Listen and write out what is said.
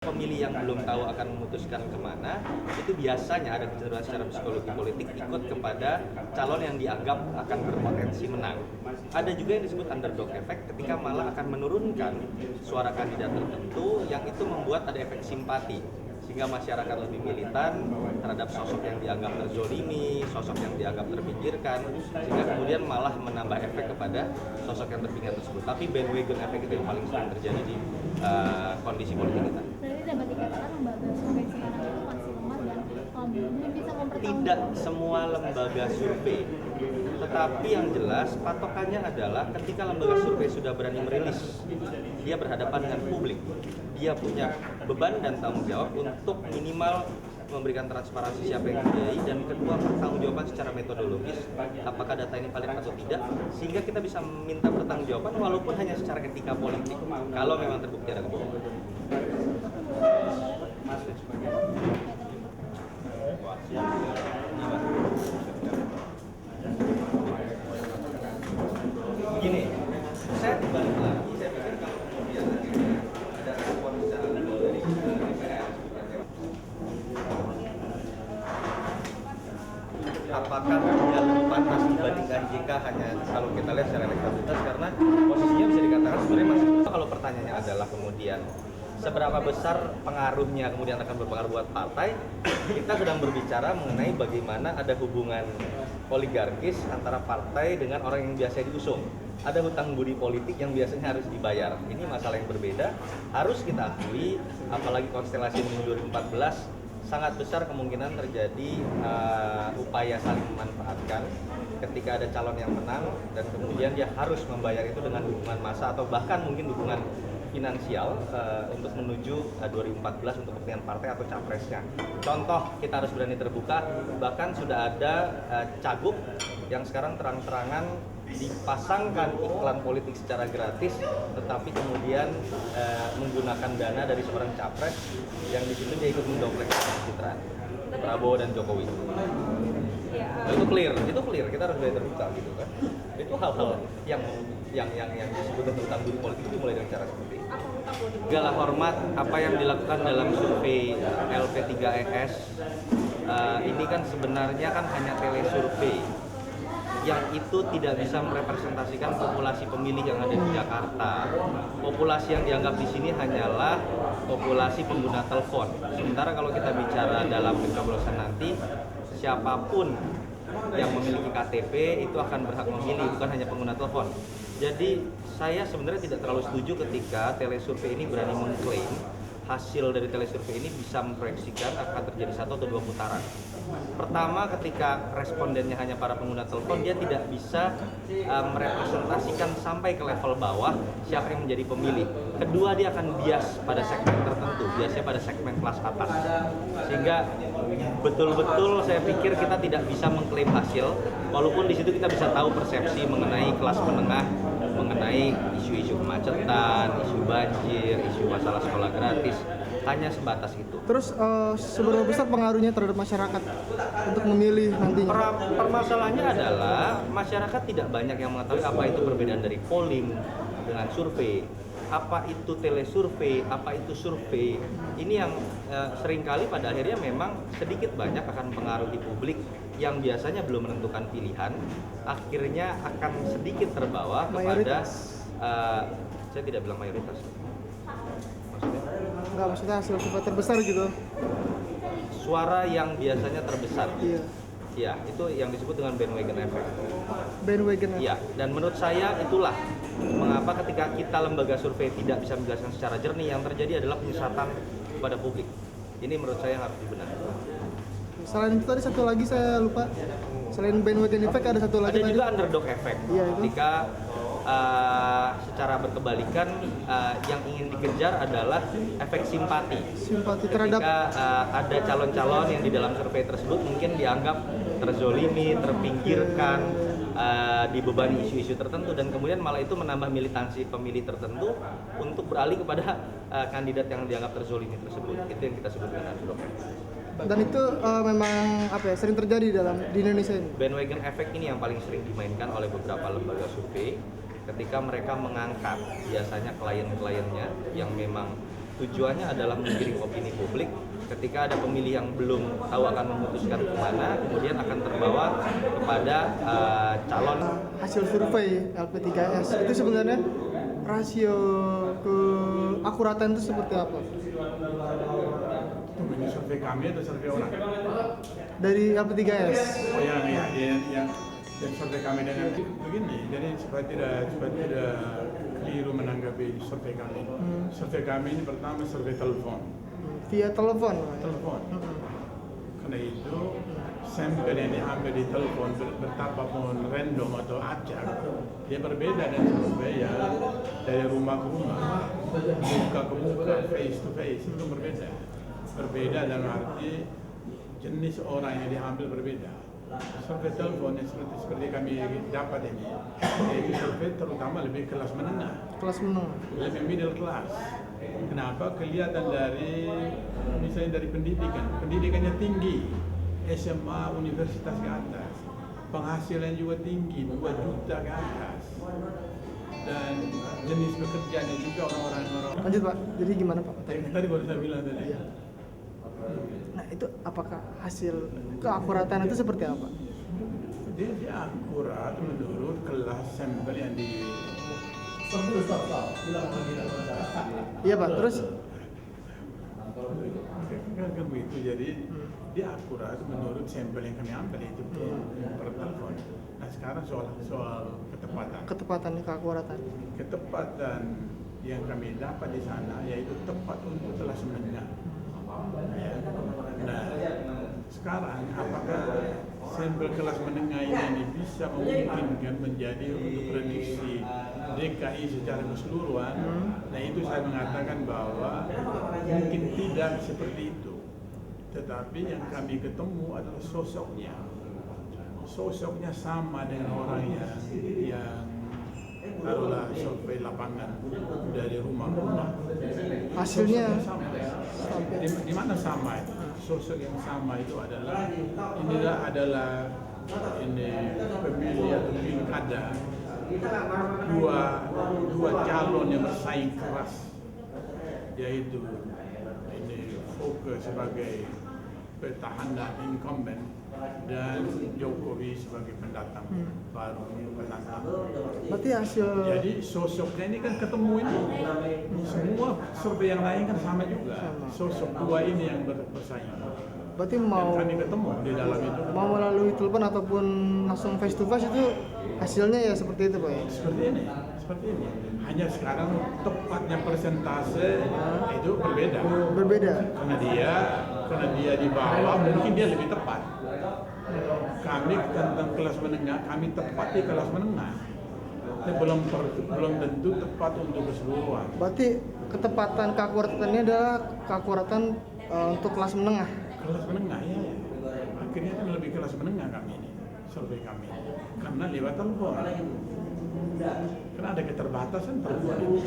Pemilih yang belum tahu akan memutuskan kemana, itu biasanya ada kecenderungan secara psikologi politik ikut kepada calon yang dianggap akan berpotensi menang. Ada juga yang disebut underdog effect ketika malah akan menurunkan suara kandidat tertentu yang itu membuat ada efek simpati. Sehingga masyarakat lebih militan terhadap sosok yang dianggap terzolimi, sosok yang dianggap terpinggirkan, sehingga kemudian malah menambah efek kepada sosok yang terpinggir tersebut. Tapi bandwagon efek itu yang paling sering terjadi di kondisi politik kita. Berarti dapat dikatakan lembaga survei sekarang itu masih lemah dan belum bisa mempertanggungjawabkan. Tidak semua lembaga survei, tetapi yang jelas patokannya adalah ketika lembaga survei sudah berani merilis, dia berhadapan dengan publik, dia punya beban dan tanggung jawab untuk minimal memberikan transparansi siapa yang dibiayai, dan kedua pertanggungjawaban secara metodologis apakah data ini valid atau tidak, sehingga kita bisa minta pertanggungjawaban walaupun hanya secara etika politik kalau memang terbukti ada kebohongan. Begini, saya balik lagi, saya pikir kalau kemudian ada respon secara legal dari DPR, apakah dia lebih pantas dibandingkan JK hanya kalau kita lihat secara elektabilitas, karena posisinya bisa dikatakan sebenarnya masih. Kalau pertanyaannya adalah kemudian seberapa besar pengaruhnya kemudian akan berpengaruh buat partai, kita sedang berbicara mengenai bagaimana ada hubungan oligarkis antara partai dengan orang yang biasa diusung. Ada hutang budi politik yang biasanya harus dibayar. Ini masalah yang berbeda, harus kita akui, apalagi konstelasi pemilu 2014 sangat besar kemungkinan terjadi upaya saling memanfaatkan ketika ada calon yang menang dan kemudian dia harus membayar itu dengan dukungan massa atau bahkan mungkin dukungan finansial untuk menuju 2014 untuk kepentingan partai atau capresnya. Contoh, kita harus berani terbuka, bahkan sudah ada cagup yang sekarang terang-terangan dipasangkan iklan politik secara gratis, tetapi kemudian menggunakan dana dari seorang capres yang di situ dia ikut mendoplek pencitraan Prabowo dan Jokowi. Itu clear, kita harus berani terbuka gitu kan. Itu hal-hal yang disebut tentang budi politik itu mulai dari cara seperti ini. Segala hormat apa yang dilakukan dalam survei LP3ES ini kan sebenarnya kan hanya telesurvei yang itu tidak bisa merepresentasikan populasi pemilih yang ada di Jakarta. Populasi yang dianggap di sini hanyalah populasi pengguna telepon. Sementara kalau kita bicara dalam pencoblosan nanti, siapapun yang memiliki KTP itu akan berhak memilih, bukan hanya pengguna telepon. Jadi saya sebenarnya tidak terlalu setuju ketika telesurvei ini berani mengklaim hasil dari telesurvei ini bisa memproyeksikan akan terjadi 1 atau 2 putaran. Pertama, ketika respondennya hanya para pengguna telepon, dia tidak bisa merepresentasikan sampai ke level bawah siapa yang menjadi pemilih. Kedua, dia akan bias pada segmen tertentu, biasanya pada segmen kelas atas. Sehingga betul-betul saya pikir kita tidak bisa mengklaim hasil, walaupun di situ kita bisa tahu persepsi mengenai kelas menengah, mengenai isu-isu kemacetan, isu banjir, isu masalah sekolah gratis, hanya sebatas itu. Terus seberapa besar pengaruhnya terhadap masyarakat untuk memilih nantinya? Permasalahannya adalah masyarakat tidak banyak yang mengetahui apa itu perbedaan dari polling dengan survei, apa itu telesurvei, apa itu survei. Ini yang seringkali pada akhirnya memang sedikit banyak akan mempengaruhi publik yang biasanya belum menentukan pilihan, akhirnya akan sedikit terbawa kepada saya tidak bilang mayoritas. Enggak, maksudnya hasil survei terbesar gitu. Suara yang biasanya terbesar. Iya. Ya, itu yang disebut dengan bandwagon effect. Bandwagon. Iya, dan menurut saya itulah mengapa ketika kita lembaga survei tidak bisa menjelaskan secara jernih, yang terjadi adalah penyesatan kepada publik. Ini menurut saya yang harus dibenahi. Selain itu tadi satu lagi saya lupa. Selain bandwagon effect ada satu lagi. Ada juga underdog effect. Iya, itu. Ketika secara berkebalikan yang ingin dikejar adalah efek simpati. Simpati terhadap Ketika ada calon-calon yang di dalam survei tersebut mungkin dianggap terzolimi, terpinggirkan, dibebani isu-isu tertentu, dan kemudian malah itu menambah militansi pemilih tertentu untuk beralih kepada kandidat yang dianggap terzolimi tersebut. Itu yang kita sebut dengan underdog effect. dan itu memang sering terjadi di Indonesia ini. Bandwagon effect ini yang paling sering dimainkan oleh beberapa lembaga survei ketika mereka mengangkat biasanya klien-kliennya yang memang tujuannya adalah menggiring opini publik ketika ada pemilih yang belum tahu akan memutuskan kemana, kemudian akan terbawa kepada calon. Hasil survei LP3S itu sebenarnya rasio keakuratan itu seperti apa? Ini survei kami atau survei orang? Dari LP3S. Oh yang survei kami dan begini. Jadi supaya tidak keliru menanggapi survei kami. Survei kami ini pertama survei telepon. Via telepon. Telepon. Karena itu sampel yang diambil di telepon betapapun random atau acak, dia berbeda dengan survei ya dari rumah ke rumah, muka ke muka, face to face, itu berbeda. Berbeda dalam arti jenis orang yang diambil berbeda. Survei telepon yang seperti kami dapat ini, yaitu survei terutama lebih kelas menengah. Kelas menengah. Lebih middle class. Kenapa? Kelihatan dari misalnya dari pendidikannya tinggi, SMA, universitas ke atas, penghasilan juga tinggi, 2 juta ke atas, dan jenis pekerjaannya juga orang-orang. Lanjut Pak, jadi gimana Pak? Tadi baru saya bilang tadi. Iya. Nah itu apakah hasil keakuratan itu seperti apa? Dia akurat menurut kelas sampel yang di. Iya Pak, terus? Kan begitu, jadi dia akurat menurut sampel yang kami ambil itu per telepon. Nah sekarang soal ketepatan. Ketepatan keakuratan. Ketepatan yang kami dapat di sana yaitu tepat untuk kelas menengah. Ya. Nah sekarang apakah sampel kelas menengah ini bisa memungkinkan menjadi untuk prediksi DKI secara keseluruhan? Nah itu saya mengatakan bahwa mungkin tidak seperti itu. Tetapi yang kami ketemu adalah sosoknya. Sosoknya sama dengan orang yang taruhlah survei lapangan dari rumah-rumah. Hasilnya sama. Di mana sama itu? Sosok yang sama itu adalah ini pemilih atau pilkada dua calon yang bersaing keras, yaitu ini Foke sebagai petahana incumbent dan Jokowi sebagai pendatang baru penantang. berarti hasil. Jadi sosoknya ini kan ketemu ini. Semua survei yang lain kan sama juga. Sosok dua ini yang bersaing. Berarti Dan mau kami ketemu di dalam itu. mau melalui telepon ataupun langsung face to face itu hasilnya ya seperti itu Pak ya? Seperti ini. Hanya sekarang tepatnya persentase itu berbeda. Berbeda. Karena dia di bawah mungkin dia lebih tepat. Kami tentang kelas menengah, kami tepat di kelas menengah. Tapi belum tentu tepat untuk keseluruhan. Berarti ketepatan keakuratannya adalah keakuratan untuk kelas menengah. Kelas menengah ya. Akhirnya kan lebih kelas menengah kami ini, survei kami. Karena lewat telepon. Karena ada keterbatasan telepon ini.